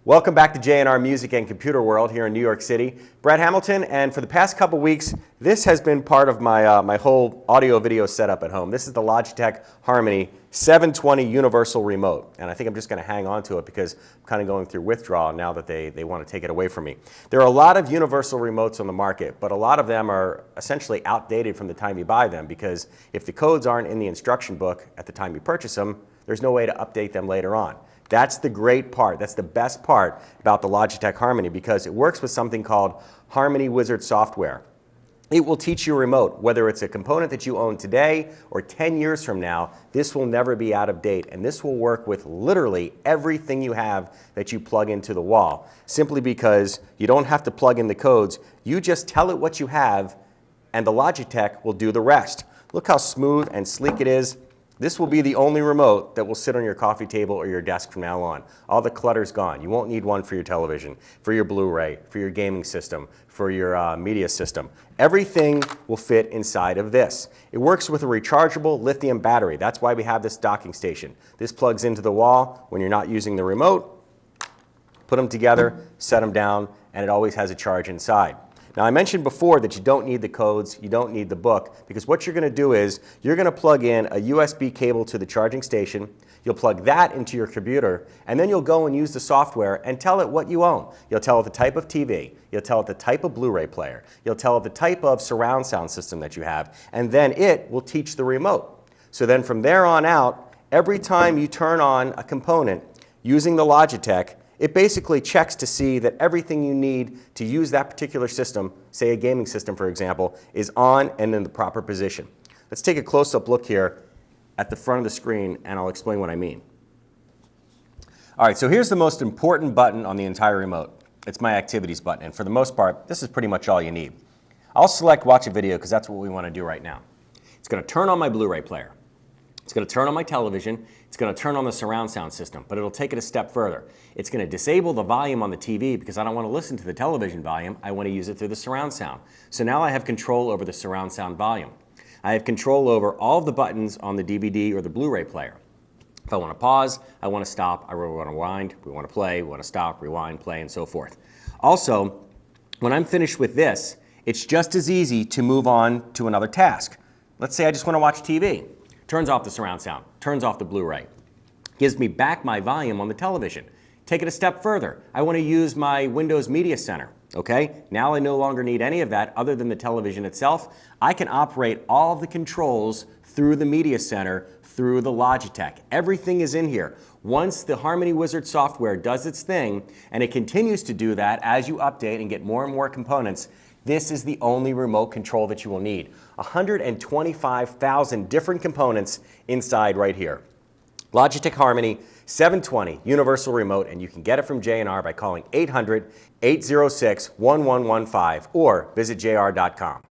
Welcome back to J&R Music and Computer World here in New York City. Brett Hamilton, and for the past couple weeks, this has been part of my, my whole audio-video setup at home. This is the Logitech Harmony 720 Universal Remote, and I think I'm just going to hang on to it because I'm kind of going through withdrawal now that they want to take it away from me. There are a lot of universal remotes on the market, but a lot of them are essentially outdated from the time you buy them because if the codes aren't in the instruction book at the time you purchase them, there's no way to update them later on. That's the great part. That's the best part about the Logitech Harmony because it works with something called Harmony Wizard software. It will teach you a remote, whether it's a component that you own today or 10 years from now, this will never be out of date, and this will work with literally everything you have that you plug into the wall, simply because you don't have to plug in the codes. You just tell it what you have, and the Logitech will do the rest. Look how smooth and sleek it is. This will be the only remote that will sit on your coffee table or your desk from now on. All the clutter's gone. You won't need one for your television, for your Blu-ray, for your gaming system, for your media system. Everything will fit inside of this. It works with a rechargeable lithium battery. That's why we have this docking station. This plugs into the wall when you're not using the remote. Put them together, set them down, and it always has a charge inside. Now, I mentioned before that you don't need the codes, you don't need the book, because what you're going to do is you're going to plug in a USB cable to the charging station, you'll plug that into your computer, and then you'll go and use the software and tell it what you own. You'll tell it the type of TV, you'll tell it the type of Blu-ray player, you'll tell it the type of surround sound system that you have, and then it will teach the remote. So then from there on out, every time you turn on a component using the Logitech, it basically checks to see that everything you need to use that particular system, say a gaming system for example, is on and in the proper position. Let's take a close-up look here at the front of the screen and I'll explain what I mean. All right, so here's the most important button on the entire remote. It's my activities button, and for the most part, this is pretty much all you need. I'll select watch a video because that's what we want to do right now. It's going to turn on my Blu-ray player. It's going to turn on my television, it's going to turn on the surround sound system, but it'll take it a step further. It's going to disable the volume on the TV because I don't want to listen to the television volume, I want to use it through the surround sound. So now I have control over the surround sound volume. I have control over all of the buttons on the DVD or the Blu-ray player. If I want to pause, I want to stop, I want to rewind, we want to play, we want to stop, rewind, play, and so forth. Also, when I'm finished with this, it's just as easy to move on to another task. Let's say I just want to watch TV. Turns off the surround sound, turns off the Blu-ray, gives me back my volume on the television. Take it a step further. I want to use my Windows Media Center, okay? Now I no longer need any of that other than the television itself. I can operate all of the controls through the Media Center, through the Logitech. Everything is in here. Once the Harmony Wizard software does its thing, and it continues to do that as you update and get more and more components, this is the only remote control that you will need. 125,000 different components inside right here. Logitech Harmony 720 Universal Remote, and you can get it from J&R by calling 800-806-1115 or visit jr.com.